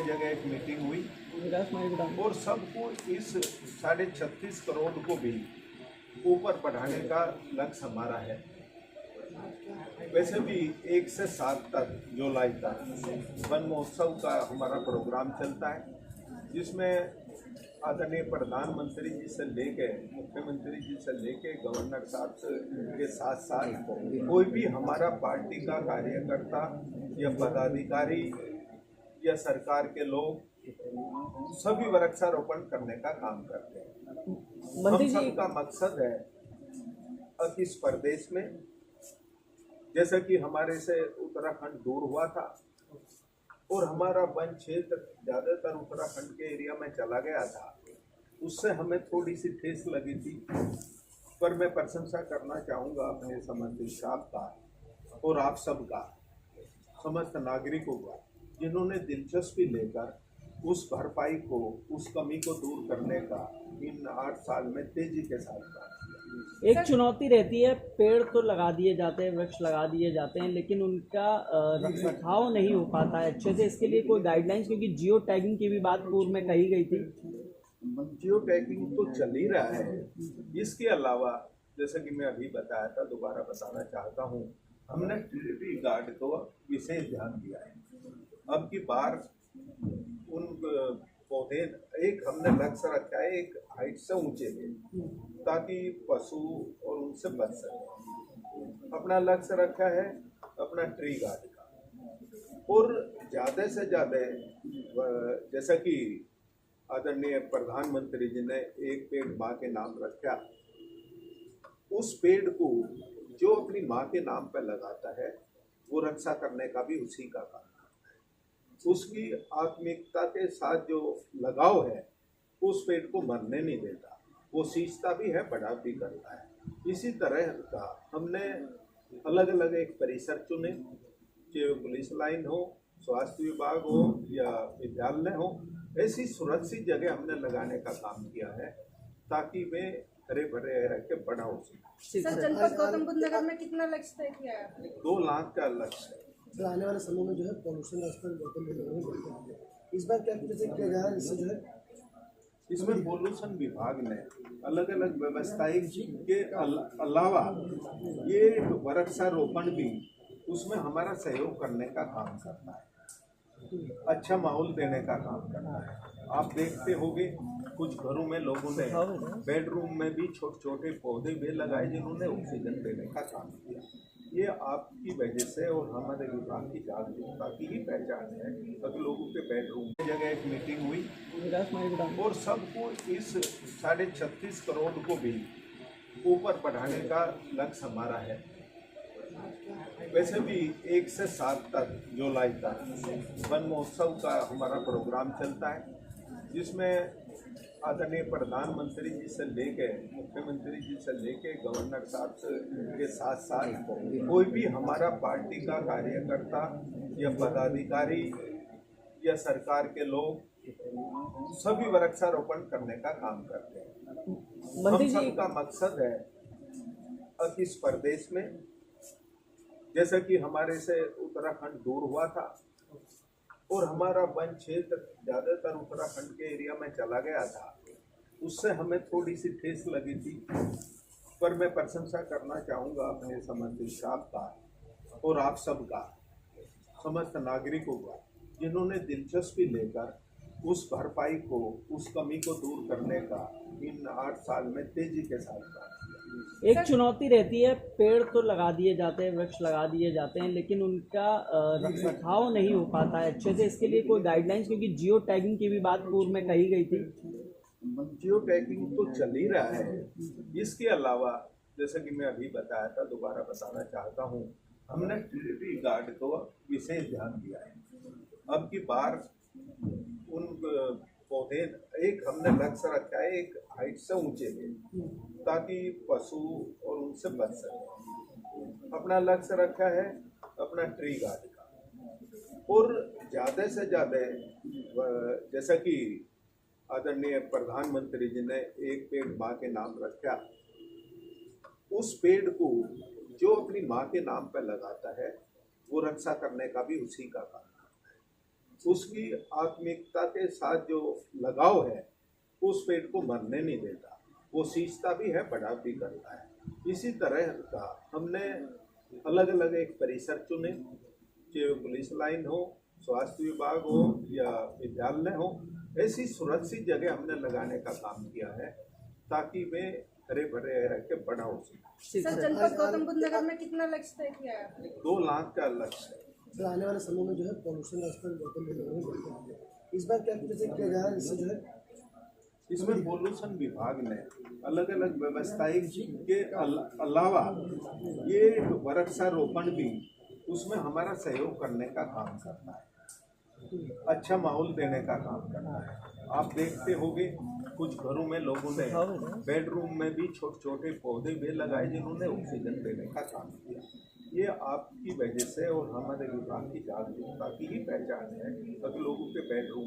जगह एक मीटिंग हुई और सबको इस 36.5 करोड़ को भी ऊपर बढ़ाने का लक्ष्य हमारा है। वैसे भी 1 से 7 तक जुलाई तक वन महोत्सव का हमारा प्रोग्राम चलता है, जिसमें आदरणीय प्रधानमंत्री जी से लेके मुख्यमंत्री जी से लेके गवर्नर साहब के साथ साथ कोई भी हमारा पार्टी का कार्यकर्ता या पदाधिकारी या सरकार के लोग सभी वृक्षारोपण करने का काम करते हैं। हम सबका मकसद है अब इस प्रदेश में, जैसा कि हमारे से उत्तराखंड दूर हुआ था और हमारा वन क्षेत्र ज़्यादातर उत्तराखंड के एरिया में चला गया था, उससे हमें थोड़ी सी ठेस लगी थी। पर मैं प्रशंसा करना चाहूँगा अपने समन्वय साहब का और आप सबका, समस्त नागरिकों का, जिन्होंने दिलचस्पी लेकर उस भरपाई को, उस कमी को दूर करने का इन 8 साल में तेजी के साथ काम किया। एक चुनौती रहती है, पेड़ तो लगा दिए जाते हैं, वृक्ष लगा दिए जाते हैं, लेकिन उनका रखरखाव नहीं हो पाता है अच्छे से। इसके लिए कोई गाइडलाइंस, क्योंकि जियो टैगिंग की भी बात पूर्व में कही गई थी। जियो टैगिंग तो चल ही रहा है। इसके अलावा जैसा कि मैं अभी बताया था, दोबारा बताना चाहता हूँ, हमने ट्री गार्ड को विशेष ध्यान दिया है। अब की बार उन पौधे, एक हमने लक्ष्य रखा है एक हाइट से ऊंचे पे, ताकि पशु और उनसे बच सके। अपना लक्ष्य रखा है अपना ट्री गार्ड का, और ज़्यादा से ज़्यादा जैसा कि आदरणीय प्रधानमंत्री जी ने एक पेड़ माँ के नाम रखा, उस पेड़ को जो अपनी माँ के नाम पर लगाता है वो रक्षा करने का भी उसी का काम है। उसकी आत्मिकता के साथ जो लगाव है, उस पेड़ को मरने नहीं देता, वो सींचता भी है, बड़ा भी करता है। इसी तरह का हमने अलग अलग एक परिसर चुने, चाहे पुलिस लाइन हो, स्वास्थ्य विभाग हो या विद्यालय हो, ऐसी सुरक्षित जगह हमने लगाने का काम किया है ताकि वे हरे भरे रह के बड़ा हो सके। सर, जनपद गौतम बुद्ध नगर में कितना लक्ष्य तय किया है आपने? 2 लाख का लक्ष्य है। सर, आने वाले समय में जो है पॉल्यूशन का स्तर गौतम बुद्ध नगर में बढ़ता है, इस बार क्या कुछ किया जा रहा है जिससे जो है इसमें पॉल्यूशन विभाग ने अलग अलग व्यवस्थाएं के अलावा ये वृक्षारोपण भी उसमें हमारा सहयोग करने का काम करता है, अच्छा माहौल देने का काम करता है। आप देखते होंगे कुछ घरों में लोगों ने बेडरूम में भी छोटे छोटे पौधे भी लगाए जिन्होंने ऑक्सीजन देने का काम किया। ये आपकी वजह से और हमारे विभाग की जागरूकता की ही पहचान है। अगर लोगों के बेडरूम में जगह एक मीटिंग हुई और सबको इस 36.5 करोड़ को भी ऊपर बढ़ाने का लक्ष्य हमारा है। वैसे भी 1 से 7 तक जुलाई तक वन महोत्सव का हमारा प्रोग्राम चलता है, जिसमें आदरणीय प्रधानमंत्री जी से लेके मुख्यमंत्री जी से लेके गवर्नर साहब के साथ साथ कोई भी हमारा पार्टी का कार्यकर्ता या पदाधिकारी या सरकार के लोग सभी वृक्षारोपण करने का काम करते हैं। हम सबका मकसद है अब इस प्रदेश में, जैसा कि हमारे से उत्तराखंड दूर हुआ था और हमारा वन क्षेत्र ज़्यादातर उत्तराखंड के एरिया में चला गया था, उससे हमें थोड़ी सी ठेस लगी थी। पर मैं प्रशंसा करना चाहूँगा अपने समन्वय साहब का और आप सबका, समस्त नागरिकों का, जिन्होंने दिलचस्पी लेकर उस भरपाई को, उस कमी को दूर करने का इन 8 साल में तेजी के साथ काम किया। एक चुनौती रहती है, पेड़ तो लगा दिए जाते हैं, वृक्ष लगा दिए जाते हैं, लेकिन उनका रखरखाव नहीं हो पाता है अच्छे से। इसके लिए कोई गाइडलाइंस, क्योंकि जियो टैगिंग की भी बात पूर्व में कही गई थी। जियो टैगिंग तो चल ही रहा है। इसके अलावा जैसा कि मैं अभी बताया था, दोबारा बताना चाहता हूँ, हमने ट्री गार्ड को विशेष ध्यान दिया है। अब की बार उन पौधे, एक हमने लक्ष्य रखा है एक हाइट से ऊंचे पे, ताकि पशु और उनसे बच सके। अपना लक्ष्य रखा है अपना ट्री गार्ड का, और ज़्यादा से ज़्यादा जैसा कि आदरणीय प्रधानमंत्री जी ने एक पेड़ माँ के नाम रखा, उस पेड़ को जो अपनी माँ के नाम पर लगाता है वो रक्षा करने का भी उसी का काम है। उसकी आत्मिकता के साथ जो लगाव है उस पेड़ को मरने नहीं देता, वो सींचता भी है, बड़ा भी करता है। इसी तरह का हमने अलग अलग एक परिसर चुने, चाहे पुलिस लाइन हो, स्वास्थ्य विभाग हो या विद्यालय हो, ऐसी सुरक्षित जगह हमने लगाने का काम किया है ताकि वे हरे भरे रह के बड़ा हो सके। सर जनपद गौतम बुद्ध नगर में कितना लक्ष्य तय किया है आपने? 2 लाख का लक्ष्य है। सर आने वाले समय में जो है पॉल्यूशन का स्तर गौतम बुद्ध नगर में बढ़ता है। इस बार क्या कुछ ऐसे किया जा रहा है जिससे जो है इसमें पोल्यूशन विभाग ने अलग अलग व्यवस्थाएं के अलावा ये वृक्षारोपण भी उसमें हमारा सहयोग करने का काम करता है, अच्छा माहौल देने का काम करता है। आप देखते होंगे कुछ घरों में लोगों ने बेडरूम में भी छोटे छोटे पौधे भी लगाए जिन्होंने ऑक्सीजन देने का काम किया। ये आपकी वजह से और हमारे विभाग की जागरूकता की ही पहचान है, ताकि लोगों के बेडरूम